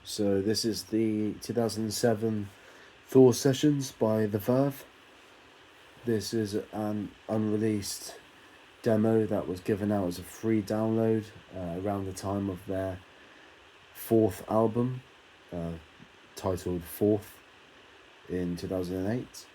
So this is the 2007 Thaw sessions by The Verve. This is an unreleased demo that was given out as a free download around the time of their fourth album, titled Fourth, in 2008.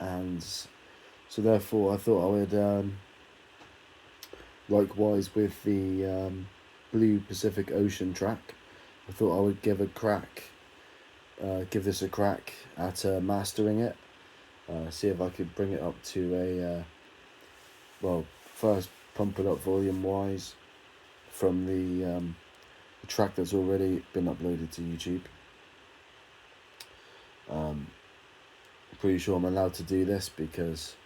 And so therefore I thought I would, likewise with the Blue Pacific Ocean track, I thought I would give this a crack at mastering it. See if I could bring it up to first pump it up volume wise from the track that's already been uploaded to YouTube. Pretty sure I'm allowed to do this because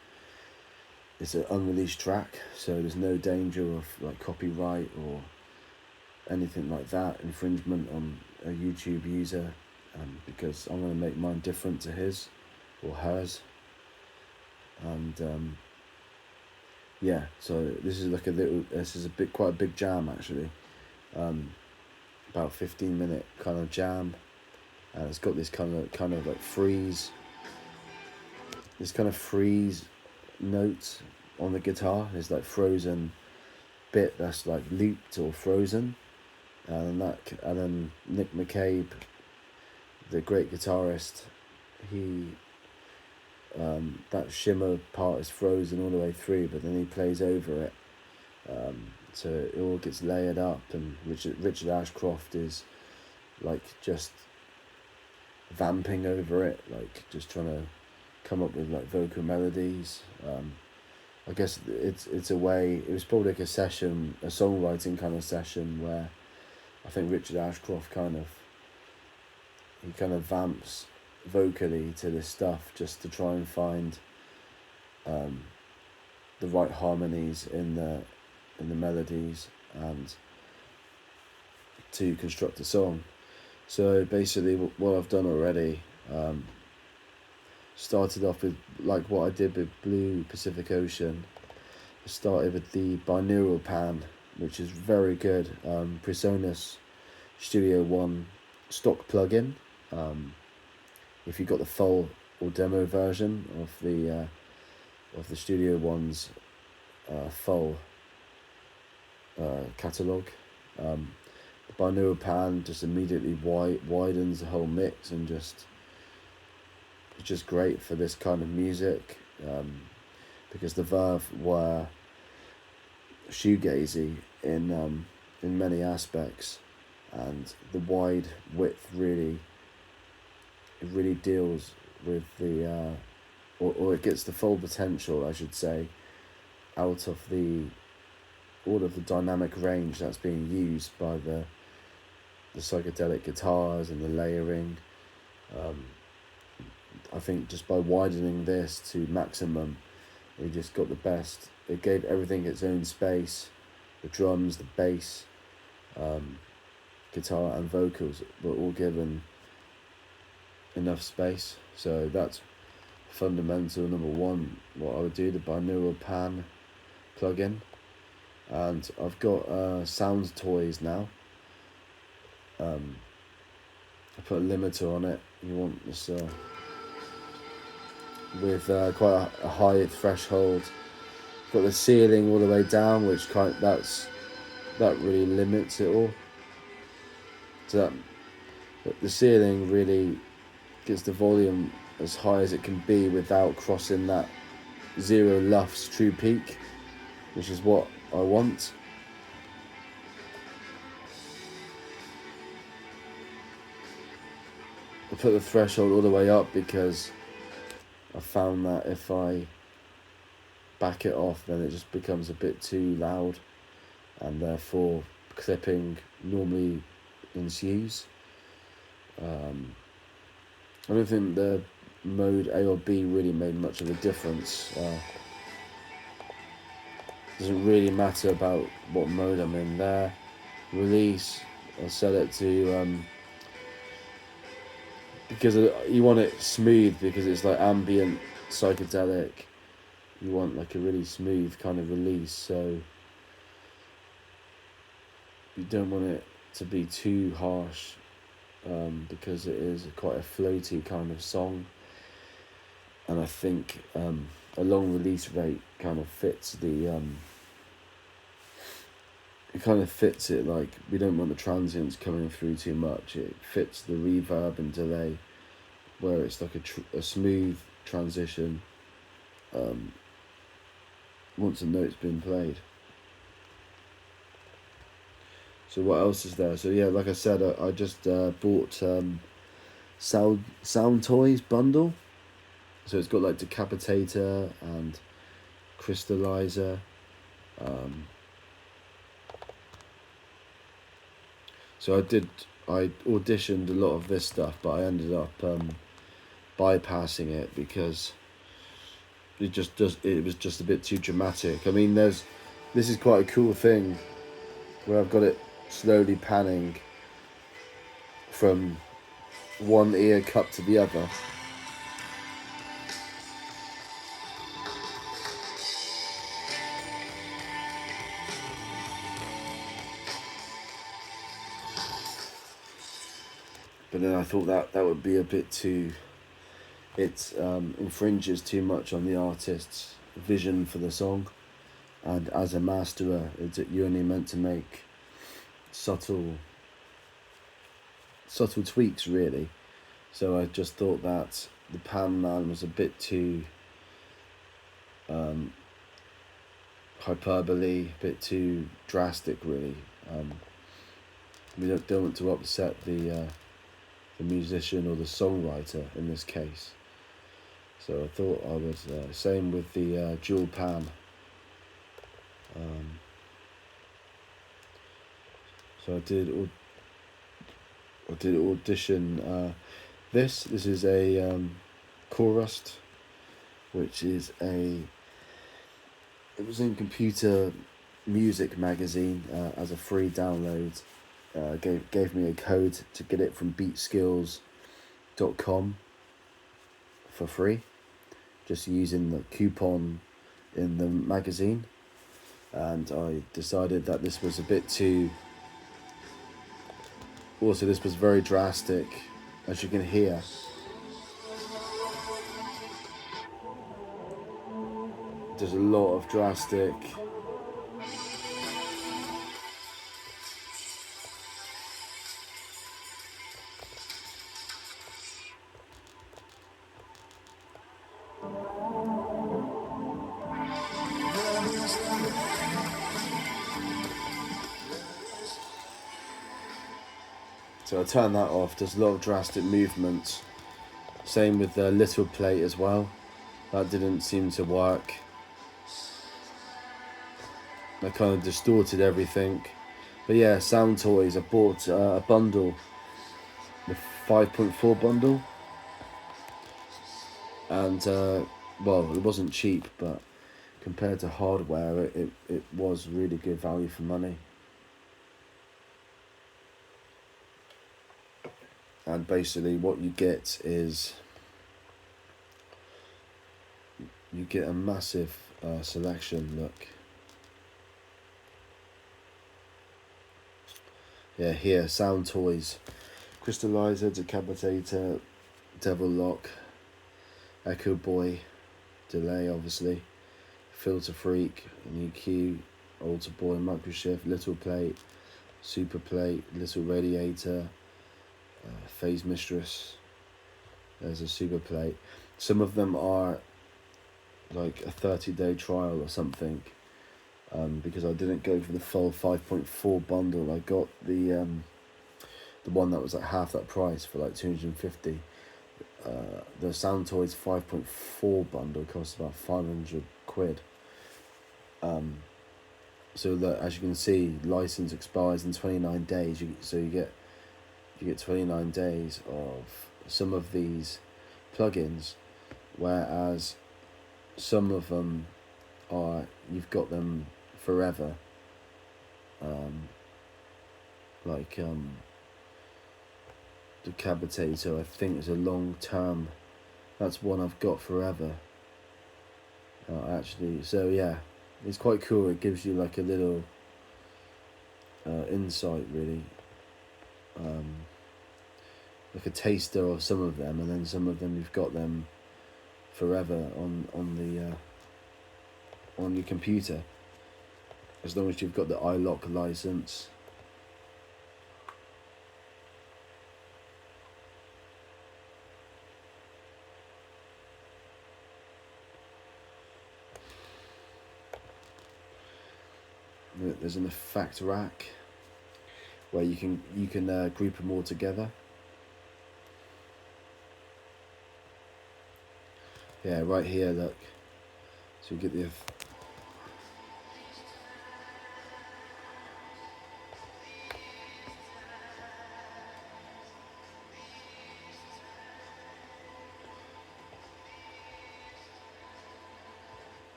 it's an unreleased track, so there's no danger of like copyright or anything like that, infringement on a YouTube user, because I'm going to make mine different to his or hers. And yeah, so this is quite a big jam actually, about 15-minute kind of jam, and it's got this kind of like freeze note on the guitar. There's like frozen bit that's like looped or frozen, and then Nick McCabe, the great guitarist, that shimmer part is frozen all the way through, but then he plays over it, so it all gets layered up, and Richard Ashcroft is like just vamping over it, like just trying to come up with like vocal melodies. I guess it's a way. It was probably like a songwriting kind of session where I think Richard Ashcroft kind of vamps vocally to this stuff just to try and find the right harmonies in the melodies and to construct a song. So basically what I've done already, started off with like what I did with Blue Pacific Ocean. I started with the binaural pan, which is very good. Presonus Studio One stock plugin. If you got the full or demo version of the Studio One's full catalog, the binaural pan just immediately widens the whole mix, and it's just great for this kind of music, because the Verve were shoegazy in many aspects, and the wide width really deals with the or it gets the full potential, I should say, out of all of the dynamic range that's being used by the psychedelic guitars and the layering. I think just by widening this to maximum, it just got the best. It gave everything its own space. The drums, the bass, guitar and vocals were all given enough space. So that's fundamental number one, what I would do, the binaural pan plugin. And I've got sound toys now. I put a limiter on it. You want this with quite a high threshold. Got the ceiling all the way down, which that really limits it all. So the ceiling really gets the volume as high as it can be without crossing that zero lufs true peak, which is what I want. I put the threshold all the way up because I found that if I back it off, then it just becomes a bit too loud, and therefore clipping normally ensues. I don't think the mode A or B really made much of a difference. Doesn't really matter about what mode I'm in there. Release, I'll set it to because you want it smooth, because it's like ambient psychedelic. You want like a really smooth kind of release, so you don't want it to be too harsh because it is quite a floaty kind of song, and I think a long release rate kind of fits it kind of fits it. Like, we don't want the transients coming through too much. It fits the reverb and delay, where it's like a smooth transition once a note's been played. So what else is there? So yeah, like I said, I just bought Sound Toys bundle. So it's got like Decapitator and Crystallizer. So I auditioned a lot of this stuff, but I ended up bypassing it because it was just a bit too dramatic. I mean, this is quite a cool thing where I've got it slowly panning from one ear cup to the other. But then I thought that would be a bit too... It infringes too much on the artist's vision for the song. And as a masterer, you're only meant to make subtle tweaks, really. So I just thought that the pan man was a bit too hyperbole, a bit too drastic, really. We don't want to upset the musician or the songwriter in this case. So I thought I was same with the dual pan. So I did audition. This is a chorus, which is it was in Computer Music magazine as a free download. Gave me a code to get it from beatskills.com for free, just using the coupon in the magazine. And I decided that this was a bit too... Also, this was very drastic, as you can hear. There's a lot of drastic... So I turned that off. There's a lot of drastic movements. Same with the little plate as well. That didn't seem to work. I kind of distorted everything. But yeah, Sound Toys. I bought a bundle, the 5.4 bundle. And, well, it wasn't cheap, but compared to hardware, it was really good value for money. And basically what you get is you get a massive selection. Look. Yeah, here, Sound Toys. Crystallizer, Decapitator, Devil Lock, Echo Boy, Delay obviously, Filter Freak, New EQ, Alter Boy, Microshift, Little Plate, Super Plate, Little Radiator, Phase Mistress. There's a Super Plate. Some of them are like a 30-day trial or something, because I didn't go for the full 5.4 bundle. I got the one that was at half that price for like 250. The Sound Toys 5.4 bundle costs about 500 quid. So that, as you can see, license expires in 29 days. You get 29 days of some of these plugins, whereas some of them you've got them forever. Like Decapitator, I think is a long term. That's one I've got forever. Actually, so yeah, it's quite cool. It gives you like a little insight, really. like a taster of some of them, and then some of them you've got them forever on your computer, as long as you've got the iLock license. There's an effect rack where you can group them all together. Yeah, right here, look. So you get the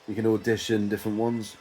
you can audition different ones.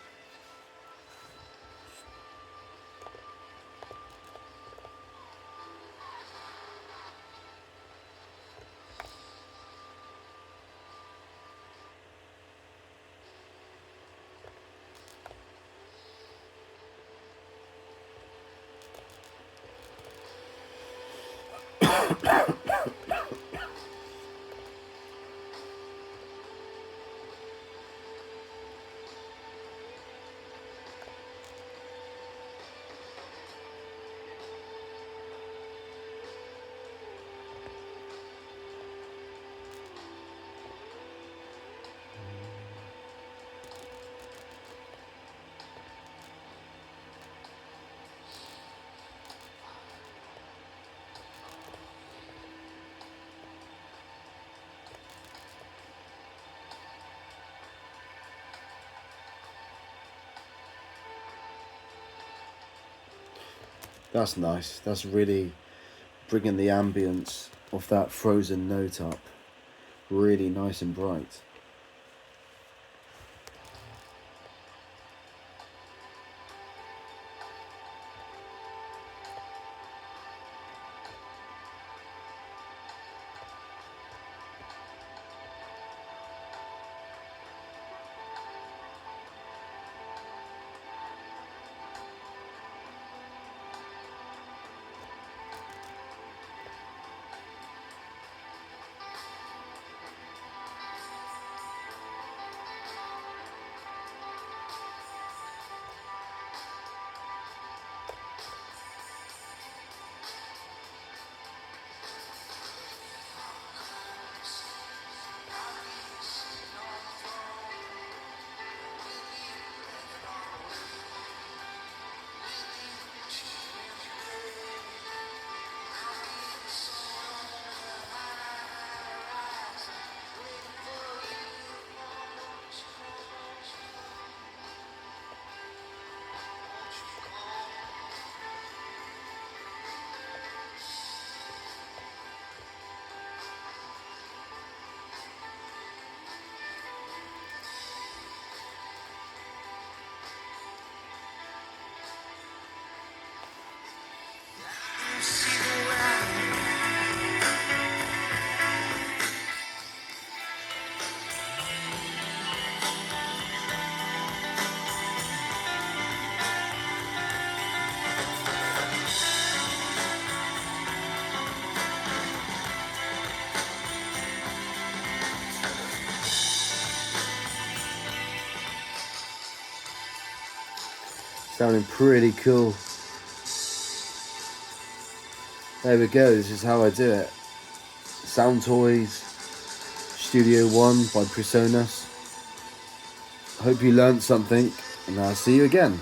That's nice. That's really bringing the ambience of that frozen note up really nice and bright. Sounding pretty cool. There we go, this is how I do it. Sound Toys, Studio One by Presonus. Hope you learned something, and I'll see you again.